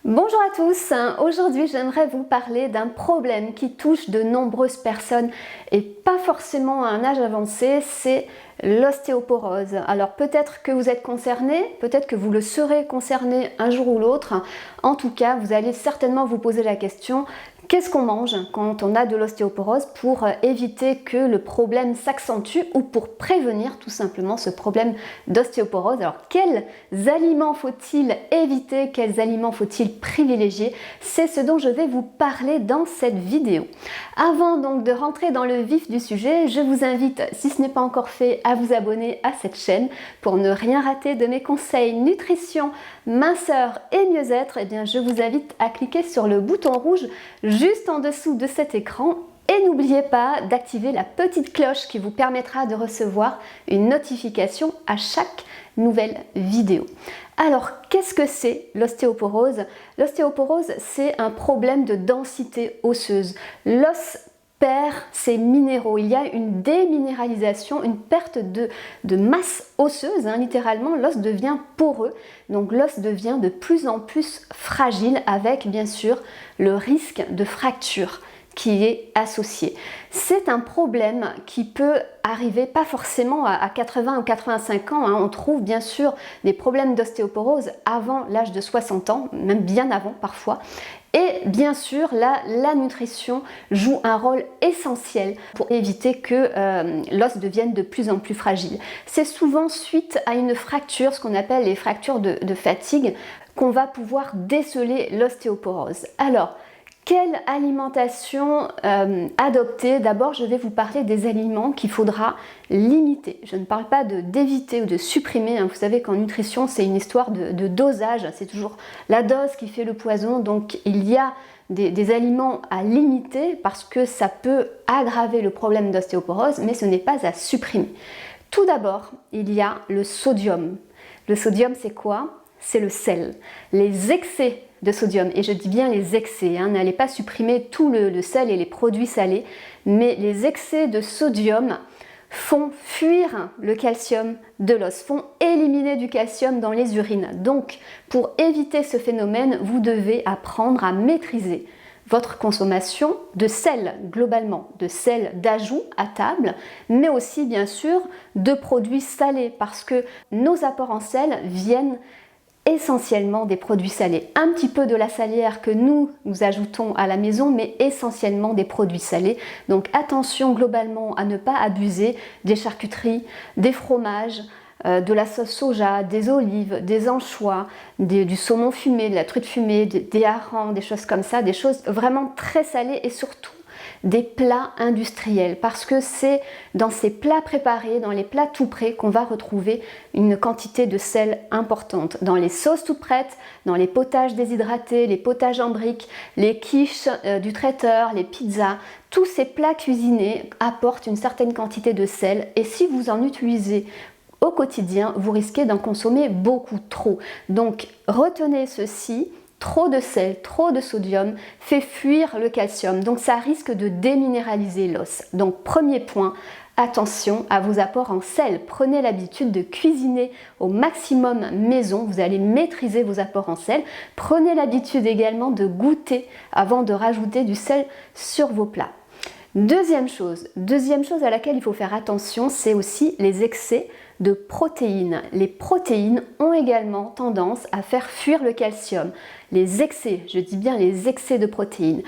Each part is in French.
Bonjour à tous, aujourd'hui j'aimerais vous parler d'un problème qui touche de nombreuses personnes et pas forcément à un âge avancé, c'est l'ostéoporose. Alors peut-être que vous êtes concerné, peut-être que vous le serez concerné un jour ou l'autre, en tout cas vous allez certainement vous poser la question: qu'est-ce qu'on mange quand on a de l'ostéoporose pour éviter que le problème s'accentue ou pour prévenir tout simplement ce problème d'ostéoporose? Alors quels aliments faut-il éviter, quels aliments faut-il privilégier? C'est ce dont je vais vous parler dans cette vidéo. Avant donc de rentrer dans le vif du sujet, je vous invite, si ce n'est pas encore fait, à vous abonner à cette chaîne pour ne rien rater de mes conseils nutrition, minceur et mieux-être. Eh bien, je vous invite à cliquer sur le bouton rouge juste en dessous de cet écran et n'oubliez pas d'activer la petite cloche qui vous permettra de recevoir une notification à chaque nouvelle vidéo. Alors, qu'est-ce que c'est l'ostéoporose? L'ostéoporose, c'est un problème de densité osseuse. L'os perd ses minéraux, il y a une déminéralisation, une perte de masse osseuse, littéralement l'os devient poreux, donc l'os devient de plus en plus fragile avec bien sûr le risque de fracture qui est associé. C'est un problème qui peut arriver pas forcément à 80 ou 85 ans, on trouve bien sûr des problèmes d'ostéoporose avant l'âge de 60 ans, même bien avant parfois. Et bien sûr, là, la nutrition joue un rôle essentiel pour éviter que l'os devienne de plus en plus fragile. C'est souvent suite à une fracture, ce qu'on appelle les fractures de fatigue, qu'on va pouvoir déceler l'ostéoporose. Alors, quelle alimentation adopter? D'abord, je vais vous parler des aliments qu'il faudra limiter. Je ne parle pas d'éviter ou de supprimer. Vous savez qu'en nutrition, c'est une histoire de dosage. C'est toujours la dose qui fait le poison. Donc, il y a des aliments à limiter parce que ça peut aggraver le problème d'ostéoporose, mais ce n'est pas à supprimer. Tout d'abord, il y a le sodium. Le sodium, c'est quoi? C'est le sel. Les excès de sodium, et je dis bien les excès, n'allez pas supprimer tout le sel et les produits salés, mais les excès de sodium font fuir le calcium de l'os, font éliminer du calcium dans les urines. Donc, pour éviter ce phénomène, vous devez apprendre à maîtriser votre consommation de sel globalement, de sel d'ajout à table, mais aussi bien sûr de produits salés, parce que nos apports en sel viennent essentiellement des produits salés, un petit peu de la salière que nous ajoutons à la maison, mais essentiellement des produits salés. Donc attention globalement à ne pas abuser des charcuteries, des fromages, de la sauce soja, des olives, des anchois, du saumon fumé, de la truite fumée, des harengs, des choses comme ça, des choses vraiment très salées et surtout des plats industriels, parce que c'est dans ces plats préparés, dans les plats tout prêts qu'on va retrouver une quantité de sel importante. Dans les sauces toutes prêtes, dans les potages déshydratés, les potages en briques, les quiches du traiteur, les pizzas, tous ces plats cuisinés apportent une certaine quantité de sel et si vous en utilisez au quotidien, vous risquez d'en consommer beaucoup trop. Donc retenez ceci. Trop de sel, trop de sodium fait fuir le calcium, donc ça risque de déminéraliser l'os. Donc premier point, attention à vos apports en sel. Prenez l'habitude de cuisiner au maximum maison, vous allez maîtriser vos apports en sel. Prenez l'habitude également de goûter avant de rajouter du sel sur vos plats. Deuxième chose à laquelle il faut faire attention, c'est aussi les excès de protéines. Les protéines ont également tendance à faire fuir le calcium. Les excès, je dis bien les excès de protéines.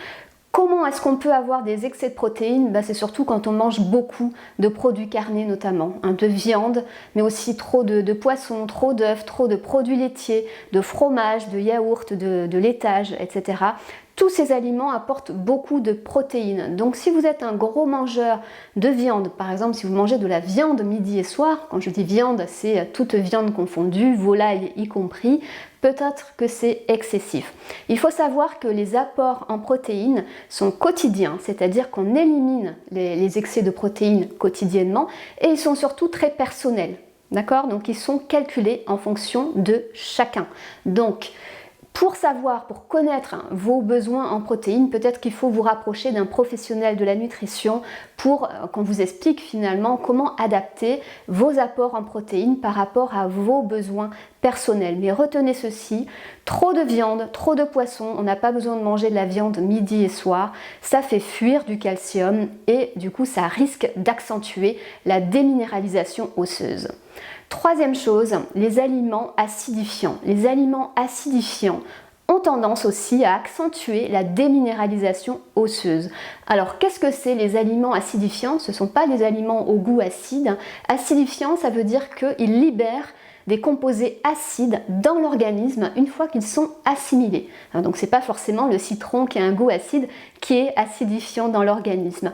Comment est-ce qu'on peut avoir des excès de protéines? C'est surtout quand on mange beaucoup de produits carnés notamment, de viande, mais aussi trop de poissons, trop d'œufs, trop de produits laitiers, de fromage, de yaourt, de laitage, etc. Tous ces aliments apportent beaucoup de protéines. Donc si vous êtes un gros mangeur de viande, par exemple si vous mangez de la viande midi et soir, quand je dis viande, c'est toute viande confondue, volaille y compris, peut-être que c'est excessif. Il faut savoir que les apports en protéines sont quotidiens, c'est-à-dire qu'on élimine les excès de protéines quotidiennement et ils sont surtout très personnels. D'accord? Donc ils sont calculés en fonction de chacun. Donc Pour savoir, pour connaître vos besoins en protéines, peut-être qu'il faut vous rapprocher d'un professionnel de la nutrition pour qu'on vous explique finalement comment adapter vos apports en protéines par rapport à vos besoins personnels. Mais retenez ceci, trop de viande, trop de poisson, on n'a pas besoin de manger de la viande midi et soir, ça fait fuir du calcium et du coup ça risque d'accentuer la déminéralisation osseuse. Troisième chose, les aliments acidifiants. Les aliments acidifiants ont tendance aussi à accentuer la déminéralisation osseuse. Alors qu'est-ce que c'est les aliments acidifiants? Ce ne sont pas des aliments au goût acide. Acidifiant, ça veut dire qu'ils libèrent des composés acides dans l'organisme une fois qu'ils sont assimilés. Donc c'est pas forcément le citron qui a un goût acide qui est acidifiant dans l'organisme.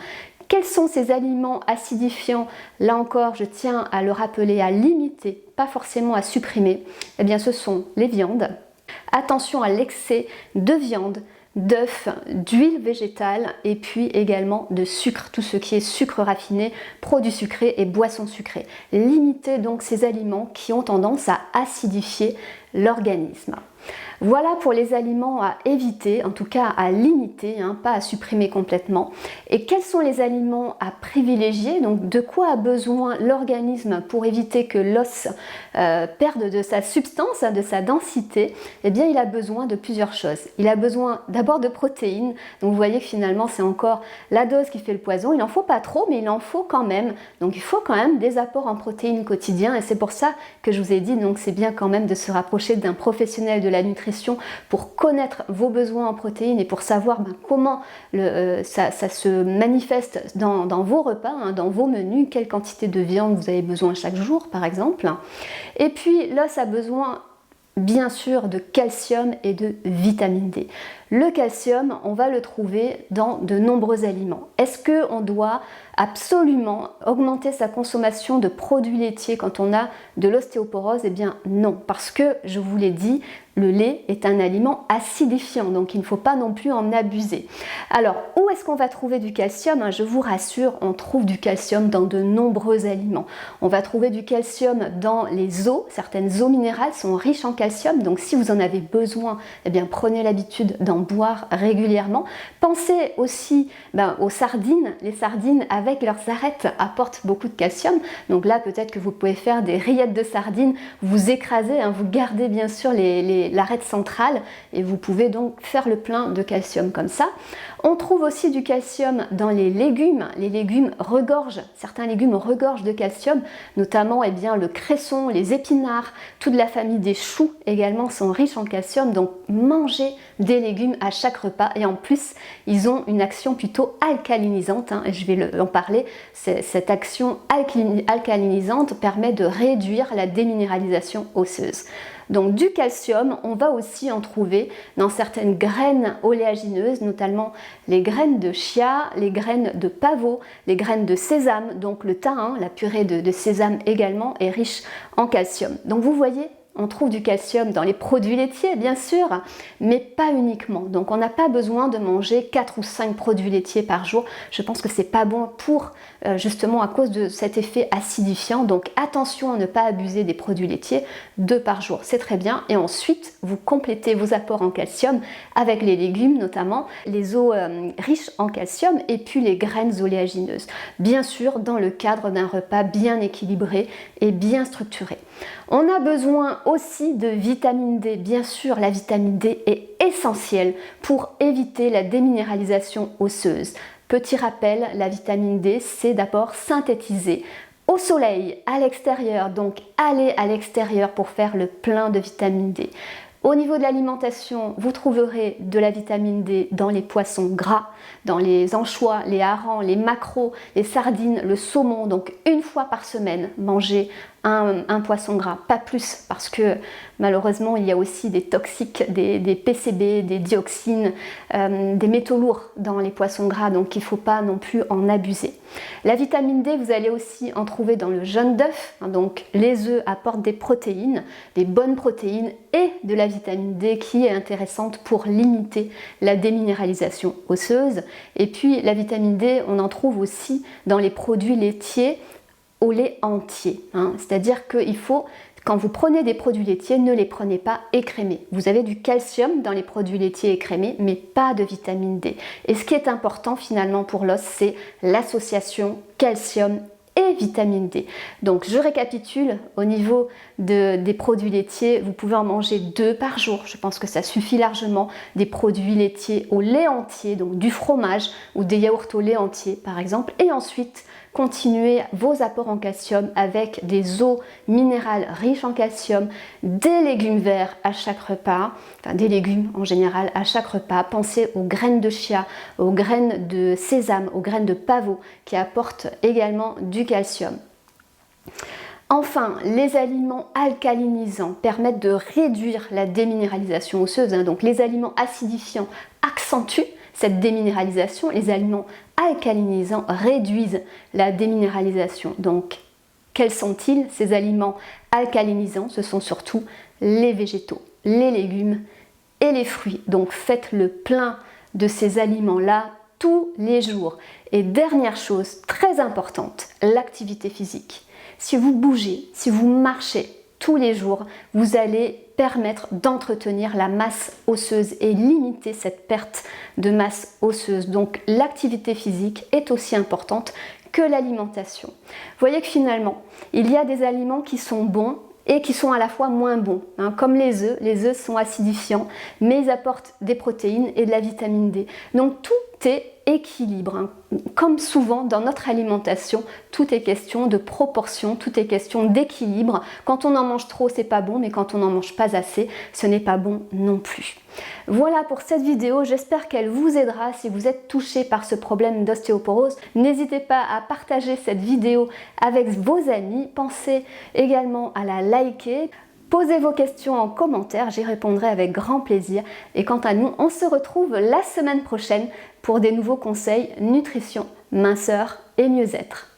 Quels sont ces aliments acidifiants? Là encore, je tiens à le rappeler, à limiter, pas forcément à supprimer. Eh bien, ce sont les viandes. Attention à l'excès de viande, d'œufs, d'huile végétale et puis également de sucre, tout ce qui est sucre raffiné, produits sucrés et boissons sucrées. Limitez donc ces aliments qui ont tendance à acidifier l'organisme. Voilà pour les aliments à éviter, en tout cas à limiter, pas à supprimer complètement. Et quels sont les aliments à privilégier? Donc de quoi a besoin l'organisme pour éviter que l'os perde de sa substance, de sa densité? Eh bien il a besoin de plusieurs choses. Il a besoin d'abord de protéines, donc vous voyez que finalement c'est encore la dose qui fait le poison. Il n'en faut pas trop, mais il en faut quand même. Donc il faut quand même des apports en protéines quotidiens et c'est pour ça que je vous ai dit, donc c'est bien quand même de se rapprocher d'un professionnel de la nutrition pour connaître vos besoins en protéines et pour savoir comment ça se manifeste dans vos repas, dans vos menus, quelle quantité de viande vous avez besoin chaque jour par exemple. Et puis l'os a besoin bien sûr de calcium et de vitamine D. Le calcium, on va le trouver dans de nombreux aliments. Est-ce qu'on doit absolument augmenter sa consommation de produits laitiers quand on a de l'ostéoporose? Eh bien non, parce que je vous l'ai dit, le lait est un aliment acidifiant, donc il ne faut pas non plus en abuser. Alors, où est-ce qu'on va trouver du calcium? Je vous rassure, on trouve du calcium dans de nombreux aliments. On va trouver du calcium dans les eaux, certaines eaux minérales sont riches en calcium, donc si vous en avez besoin, eh bien prenez l'habitude d'en boire régulièrement. Pensez aussi aux sardines. Les sardines avec leurs arêtes apportent beaucoup de calcium, donc là peut-être que vous pouvez faire des rillettes de sardines, vous écrasez, vous gardez bien sûr l'arête centrale et vous pouvez donc faire le plein de calcium comme ça. On trouve aussi du calcium dans les légumes regorgent, certains légumes regorgent de calcium, notamment le cresson, les épinards, toute la famille des choux également sont riches en calcium, donc mangez des légumes à chaque repas et en plus ils ont une action plutôt alcalinisante, et je vais en parler. Cette action alcalinisante permet de réduire la déminéralisation osseuse. Donc du calcium, on va aussi en trouver dans certaines graines oléagineuses, notamment les graines de chia, les graines de pavot, les graines de sésame, donc le thym, la purée de sésame également est riche en calcium. Donc vous voyez, on trouve du calcium dans les produits laitiers bien sûr, mais pas uniquement. Donc on n'a pas besoin de manger 4 ou 5 produits laitiers par jour. Je pense que c'est pas bon pour justement à cause de cet effet acidifiant. Donc attention à ne pas abuser des produits laitiers, 2 par jour, c'est très bien. Et ensuite, vous complétez vos apports en calcium avec les légumes, notamment les eaux riches en calcium et puis les graines oléagineuses. Bien sûr, dans le cadre d'un repas bien équilibré et bien structuré. On a besoin aussi de vitamine D. Bien sûr, la vitamine D est essentielle pour éviter la déminéralisation osseuse. Petit rappel, la vitamine D, c'est d'abord synthétisé au soleil, à l'extérieur. Donc, allez à l'extérieur pour faire le plein de vitamine D. Au niveau de l'alimentation, vous trouverez de la vitamine D dans les poissons gras, dans les anchois, les harengs, les maquereaux, les sardines, le saumon. Donc une fois par semaine, mangez un poisson gras, pas plus, parce que malheureusement il y a aussi des toxiques, des PCB, des dioxines, des métaux lourds dans les poissons gras, donc il ne faut pas non plus en abuser. La vitamine D, vous allez aussi en trouver dans le jaune d'œuf, donc les œufs apportent des protéines, des bonnes protéines et de la vitamine D qui est intéressante pour limiter la déminéralisation osseuse. Et puis la vitamine D, on en trouve aussi dans les produits laitiers au lait entier, c'est-à-dire qu'il faut Quand vous prenez des produits laitiers, ne les prenez pas écrémés. Vous avez du calcium dans les produits laitiers écrémés, mais pas de vitamine D. Et ce qui est important finalement pour l'os, c'est l'association calcium et vitamine D. Donc je récapitule, au niveau des produits laitiers, vous pouvez en manger 2 par jour. Je pense que ça suffit largement. Des produits laitiers au lait entier, donc du fromage ou des yaourts au lait entier par exemple. Et ensuite, continuez vos apports en calcium avec des eaux minérales riches en calcium, des légumes verts à chaque repas, enfin des légumes en général à chaque repas. Pensez aux graines de chia, aux graines de sésame, aux graines de pavot qui apportent également du calcium. Enfin, les aliments alcalinisants permettent de réduire la déminéralisation osseuse, donc les aliments acidifiants accentuent cette déminéralisation, les aliments alcalinisants réduisent la déminéralisation. Donc, quels sont-ils ces aliments alcalinisants? Ce sont surtout les végétaux, les légumes et les fruits. Donc, faites le plein de ces aliments-là tous les jours. Et dernière chose très importante, l'activité physique. Si vous bougez, si vous marchez tous les jours, vous allez permettre d'entretenir la masse osseuse et limiter cette perte de masse osseuse. Donc l'activité physique est aussi importante que l'alimentation. Vous voyez que finalement, il y a des aliments qui sont bons et qui sont à la fois moins bons, comme les œufs sont acidifiants, mais ils apportent des protéines et de la vitamine D. Donc tout est équilibre. Comme souvent dans notre alimentation, tout est question de proportion, tout est question d'équilibre. Quand on en mange trop, c'est pas bon, mais quand on n'en mange pas assez, ce n'est pas bon non plus. Voilà pour cette vidéo, j'espère qu'elle vous aidera si vous êtes touché par ce problème d'ostéoporose. N'hésitez pas à partager cette vidéo avec vos amis, pensez également à la liker. Posez vos questions en commentaire, j'y répondrai avec grand plaisir. Et quant à nous, on se retrouve la semaine prochaine pour des nouveaux conseils nutrition, minceur et mieux-être.